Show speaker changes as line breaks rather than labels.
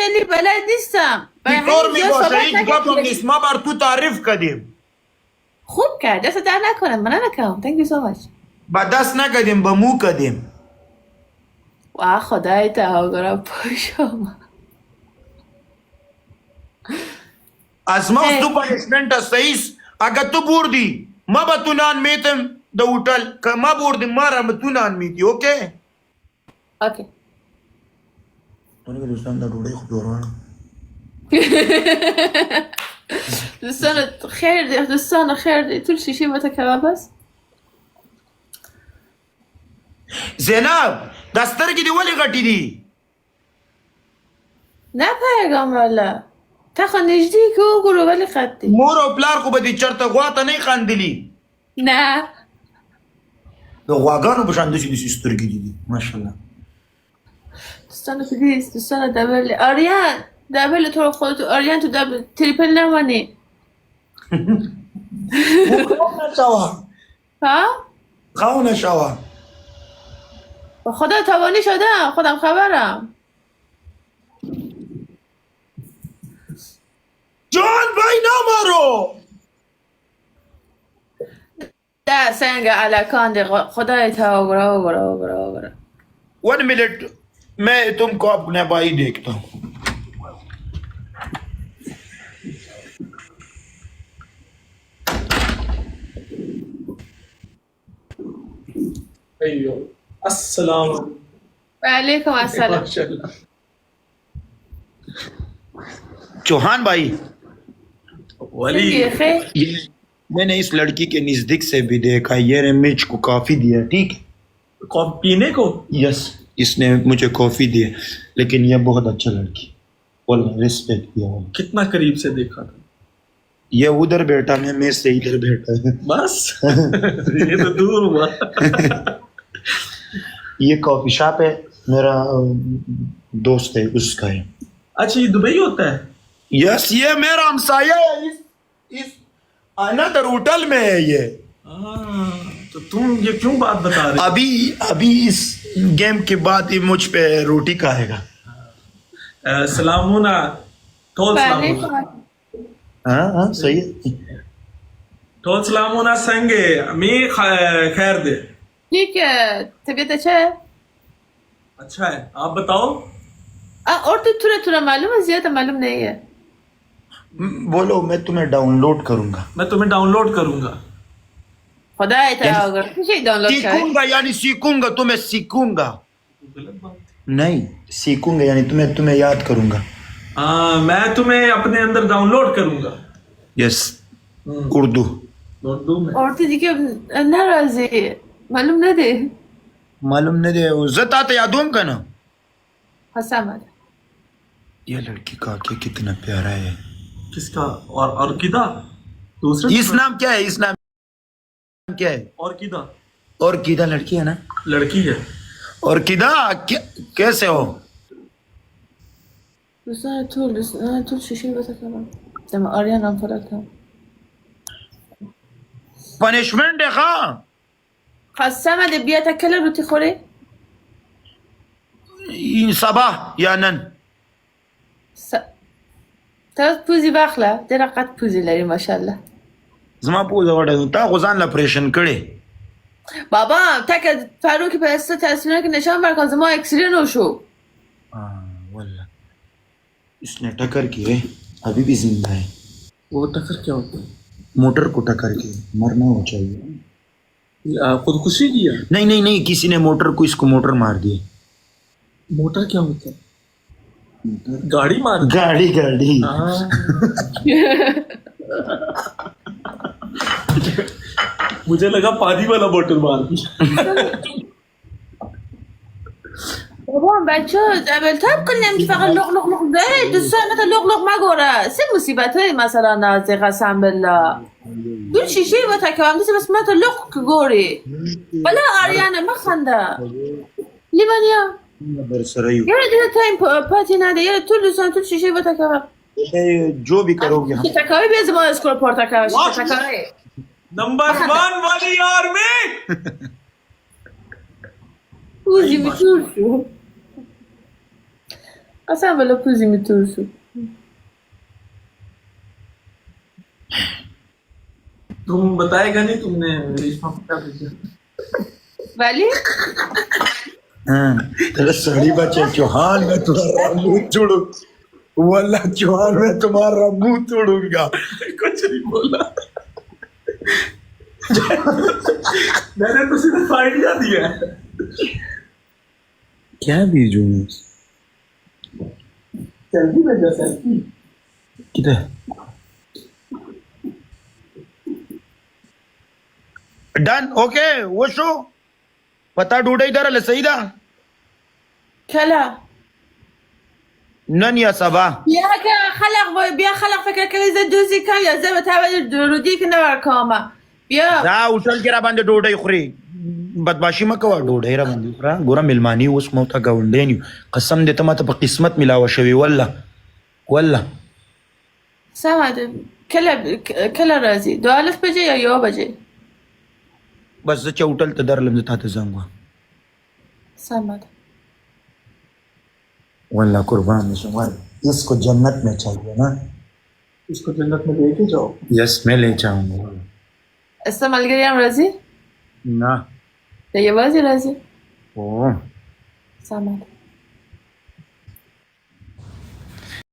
خیلی بلد نیستم.
بیکار میباشه هیچ گپم نیست. ما بر تو تعریف کردیم.
خوب کرد. دست در نکنم. من نکنم. Thank you so much.
با دست نکردیم با مو کردیم.
واه خدای تهاگرا پاشم.
از ما تو پنشمنت سایس اگر تو بردی ما با تو نان میتم د هوټل که ما بردی ما را تو نان میتی اوکے
اوکے
ونه دوستان دا ډوډۍ خو پیوروانه
دوستان خیر دی طول شیشه متکبه بس
زینب دسترګې دی ولی غټی دی
نه پیغام الله تا خو نږدې که وګورو ولی خط دی
مور او پلار خو به دې چرته غوا ته نه خندلی
نه
د غواګانو په شان داسې سترګې دي ماشاءالله
دوستان پلیز دوستان دبل آریان دبل تو رو خودتو آریان تو دبل تریپل نمانی ها؟
خواهو نشوه
با خدا توانی شدم خودم خبرم
جان بای نمارو
ده سنگ علکان ده خدای تا
1 मिनट मैं तुमको अपने भाई देखता हूँ
अस्सलाम
वालेकुम अस्सलाम
माशाल्लाह
चौहान भाई
वली
ये मैंने इस लड़की के नजदीक से भी देखा ये मिर्च को कॉफी दिया ठीक
कॉफी पीने को
यस इसने मुझे कॉफी दी लेकिन ये बहुत अच्छा लड़की बोला रिस्पेक्ट किया
कितना करीब से देखा था
ये उधर बैठा मैं से इधर बैठा
बस ये तो दूर हुआ
ये कॉफी शॉप है मेरा दोस्त है उसका है
अच्छा ये दुबई होता है
यस ये मेरा हमसाया है इस अनदर होटल में है ये
तो तुम ये क्यों बात बता रहे
अभी इस गेम के बाद ये मुझ पे रोटी खाएगा
सलामुना तोल सलामुना
हाँ सही है
तोल सलामुना संगे मी खैर दे
ठीक है तबीयत अच्छा है
अच्छा है आप बताओ
और तो थोड़ा मालूम है ज्यादा मालूम नहीं है
बोलो मैं तुम्हें डाउनलोड करूंगा
मैं तुम्हें डाउनलोड करूंगा
खुदा अगर किसी डाउनलोड
सीखूंगा यानी सीखूंगा तुम्हें सीखूंगा नहीं सीखूंगा यानी तुम्हें याद करूंगा
मैं तुम्हें अपने अंदर डाउनलोड करूंगा
यस उर्दू
में
और तुझे क्यों नाराज है मालूम नहीं दे
जता तो यादूम का ना
हंसा मत
ये लड़की का क्या कितना प्यारा है
किसका और किदा दूसरे
इस नाम क्या है इस नाम क्या है और किदा लड़की है ना
लड़की है
और किदा कैसे हो
طول شيشي بتكلم لما أريانا فرقتها
पनिशमेंट है खा
خاصة دي بيتكلم روتي خوري
این صباح یا نن
تا پوزي باخله دي رقات پوزي لري ماشاءالله
زما پوزه وړه تا غزان لا پریشن کړي
بابا تک فاروقی په است تصویرونه که نشان برکن زما اکسیدنت وشو
والله इसने टक्कर की है अभी भी जिंदा है
वो टक्कर क्या होता है
मोटर को टक्कर की मरना हो चाहिए
खुदकुशी किया
नहीं किसी ने मोटर को इसको मोटर मार दी
मोटर क्या होता है गाड़ी मार
गाड़ी
मुझे लगा पानी वाला मोटर मार दी
بابا بچه دبل تاب کنیم که فقط لغ لغ لغ ده دوستان مثلا لغ لغ مگوره سه مصیبت های مثلا نازی قسم بالله دون شیشه با تکوام دیسی بس مثلا لغ که گوری بلا آریانه مخنده لیبانیا یاره دیده تایم پاتی نده یاره طول دوستان طول شیشه با تکوام
जो भी करोगे हम
تکاوی بیز ما اسکول پورتکاوی تکاوی
नंबर 1 वाली आर्मी
اوزی میتور شو قسم بالله کوزی میترسو.
तुम बताएगा नहीं तुमने रेशमा को क्या भेजा
ولی
तेरा सड़ी बच्चे चौहान मैं तुम्हारा मुंह तोड़ू वल्ला चौहान मैं तुम्हारा मुंह तोड़ूंगा
कुछ नहीं बोला मैंने तो सिर्फ आइडिया दिया है
क्या भेजूं
सेल्फी भेजा सेल्फी
किधर डन ओके वो शो पता ढूंढे इधर ले सही था
کلا
नन या सबा
بیا که خلق فکر کنی زه دوزی کم یا زه به تبع درودی که نور کامه بیا
دا اوسل کې را باندې ډوډۍ خوري بدمعشي مه کوه ډوډۍ را باندې خورا ګوره ملماني اوس مو ته ګاونډی نیو قسم دې ته ماته په قسمت ملاوه شوې والله
سمد کلا راځي 12 بجې یا 1 بجې
بس زه چې هوټل ته درلم زه تا ته زنګ وهم
سمد
والله قربان شمار इसको जन्नत में चाहिए ना
इसको जन्नत में लेके जाओ
यस मैं ले जाऊंगा
استا ملګری هم راځي
ना
یا یوازې راځي
ओ
سمد